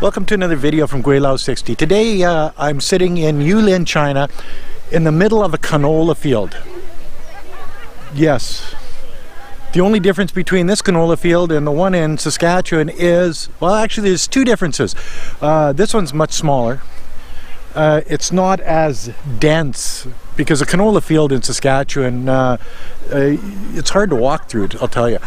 Welcome to another video from Gweilo 60. Today I'm sitting in Yulin, China, in the middle of a canola field. Yes. The only difference between this canola field and the one in Saskatchewan is, well, actually there's two differences. This one's much smaller. It's not as dense because a canola field in Saskatchewan, it's hard to walk through it, I'll tell you.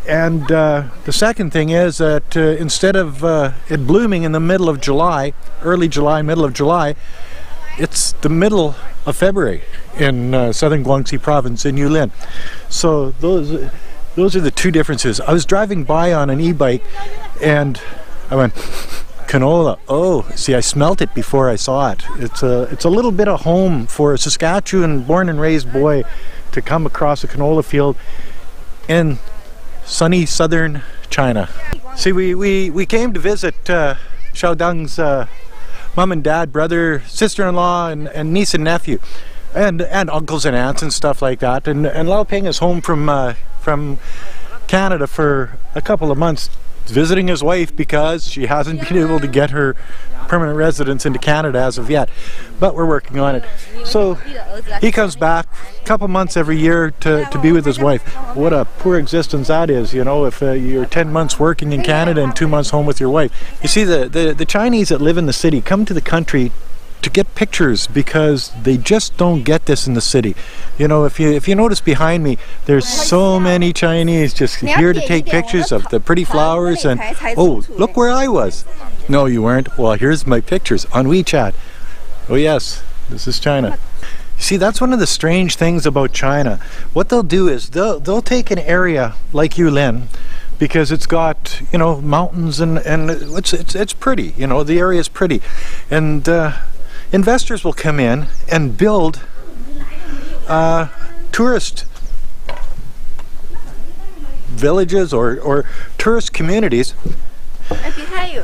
And the second thing is that instead of it blooming in the middle of July, early July, middle of July, it's the middle of February in southern Guangxi province in Yulin. So those are the two differences. I was driving by on an e-bike and I went, canola. Oh, see, I smelt it before I saw it. It's a little bit of home for a Saskatchewan born and raised boy to come across a canola field in sunny southern China. See, we came to visit Xiaodang's mom and dad, brother, sister-in-law, and niece and nephew, and uncles and aunts and stuff like that. And Lao Ping is home from Canada for a couple of months, visiting his wife because she hasn't been able to get her permanent residence into Canada as of yet, but we're working on it. So he comes back a couple months every year to be with his wife. What a poor existence that is, you know, if you're 10 months working in Canada and 2 months home with your wife. You see, the Chinese that live in the city come to the country to get pictures because they just don't get this in the city. You know, if you notice behind me, there's so many Chinese just here to take pictures of the pretty flowers and, oh, look where I was. No, you weren't. Well, here's my pictures on WeChat. Oh yes, this is China. You see, that's one of the strange things about China. What they'll do is they'll take an area like Yulin, because it's got, you know, mountains and it's pretty, you know, the area is pretty, and investors will come in and build tourist villages or tourist communities,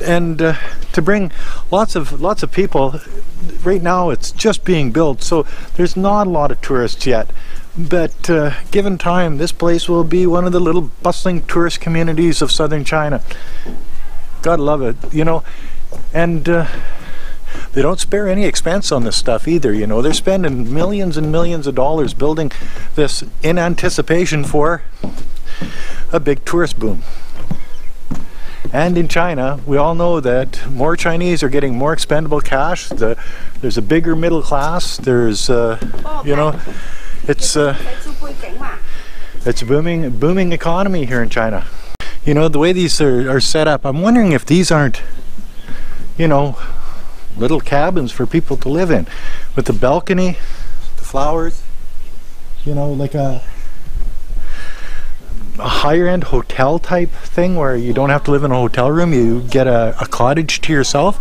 and to bring lots of people. Right now it's just being built, so there's not a lot of tourists yet, but given time this place will be one of the little bustling tourist communities of southern China. Gotta love it, you know. And they don't spare any expense on this stuff either, you know. They're spending millions and millions of dollars building this in anticipation for a big tourist boom. And in China, we all know that more Chinese are getting more expendable cash. There's a bigger middle class. There's, you know, it's a booming economy here in China. You know, the way these are set up, I'm wondering if these aren't, you know, little cabins for people to live in, with the balcony, the flowers, you know, like a higher-end hotel type thing where you don't have to live in a hotel room, you get a cottage to yourself.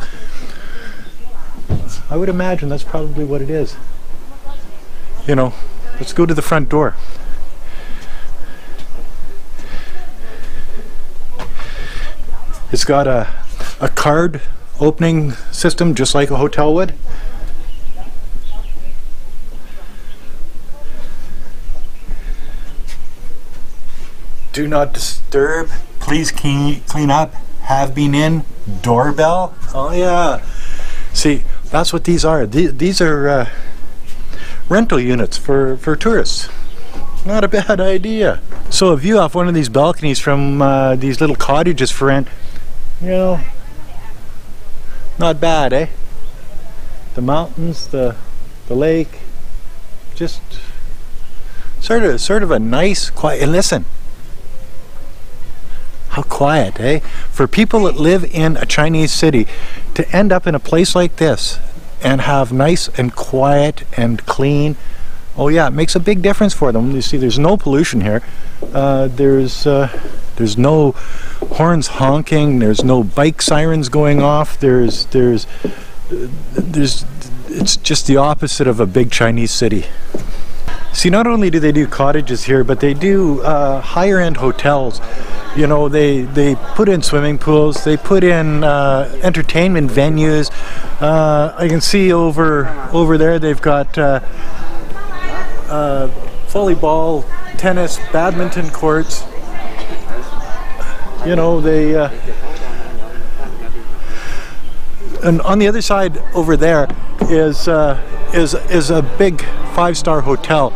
I would imagine that's probably what it is. You know, let's go to the front door. It's got a card opening system just like a hotel would. Do not disturb, please clean up, have been in, doorbell. Oh yeah, see, that's what these are. These are rental units for tourists. Not a bad idea. So a view off one of these balconies from these little cottages for rent, you know, not bad, eh? The mountains, the lake, just sort of a nice, quiet. And listen, how quiet, eh? For people that live in a Chinese city to end up in a place like this and have nice and quiet and clean, oh yeah, it makes a big difference for them. You see, there's no pollution here. There's no horns honking. There's no bike sirens going off. It's just the opposite of a big Chinese city. See, not only do they do cottages here, but they do higher-end hotels. You know, they put in swimming pools, they put in entertainment venues. I can see over there they've got volleyball, tennis, badminton courts. You know, they And on the other side over there is a big 5-star hotel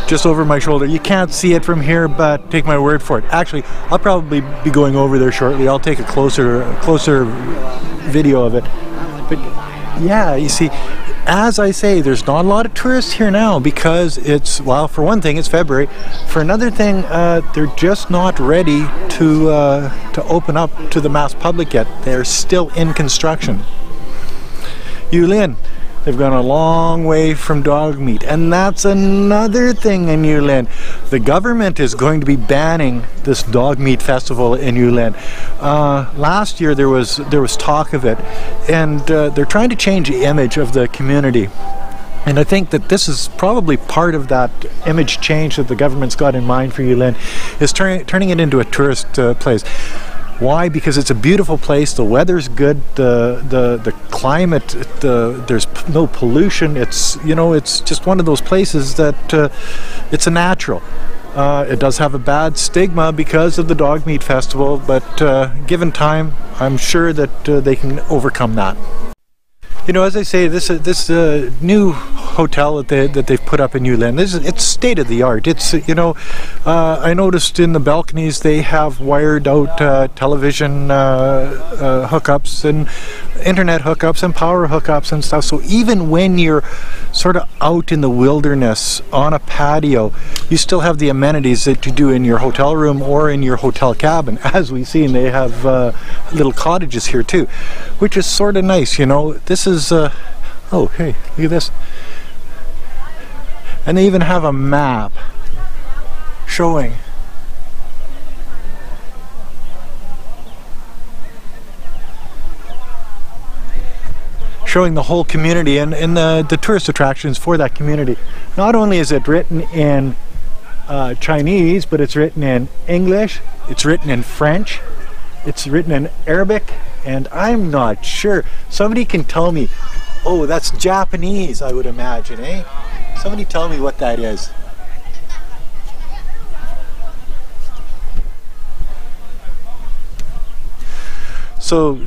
just over my shoulder. You can't see it from here, but take my word for it. Actually, I'll probably be going over there shortly. I'll take a closer video of it. But yeah, you see, as I say, there's not a lot of tourists here now because it's, well, for one thing, it's February. For another thing, they're just not ready to open up to the mass public yet. They're still in construction. Yulin, they've gone a long way from dog meat, and that's another thing in Yulin. The government is going to be banning this dog meat festival in Yulin. Last year there was talk of it, and they're trying to change the image of the community. And I think that this is probably part of that image change that the government's got in mind for Yulin, is turning it into a tourist place. Why? Because it's a beautiful place. The weather's good. The climate. There's no pollution. It's, you know, it's just one of those places that it's a natural. It does have a bad stigma because of the dog meat festival, but given time, I'm sure that they can overcome that. You know, as I say, this new hotel that they've put up in Yulin, it's state of the art. It's, you know, I noticed in the balconies they have wired out television hookups and internet hookups and power hookups and stuff. So even when you're sort of out in the wilderness on a patio, you still have the amenities that you do in your hotel room or in your hotel cabin. As we've seen, they have little cottages here too, which is sort of nice. You know, this is oh, hey, look at this. And they even have a map showing the whole community and the tourist attractions for that community. Not only is it written in Chinese, but it's written in English, it's written in French, it's written in Arabic, and I'm not sure. Somebody can tell me. Oh, that's Japanese, I would imagine, eh? Somebody tell me what that is. So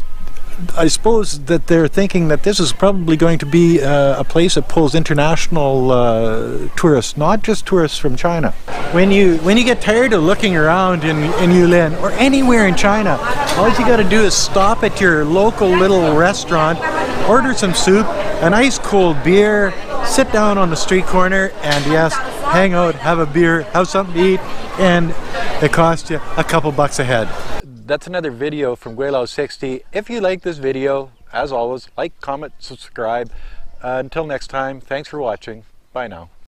I suppose that they're thinking that this is probably going to be a place that pulls international tourists, not just tourists from China. When you get tired of looking around in Yulin or anywhere in China, all you got to do is stop at your local little restaurant, order some soup, an ice cold beer, sit down on the street corner, and yes, hang out, have a beer, have something to eat, and it costs you a couple bucks a head. That's another video from Gweilo 60. If you like this video, as always, like, comment, subscribe. Until next time, thanks for watching. Bye now.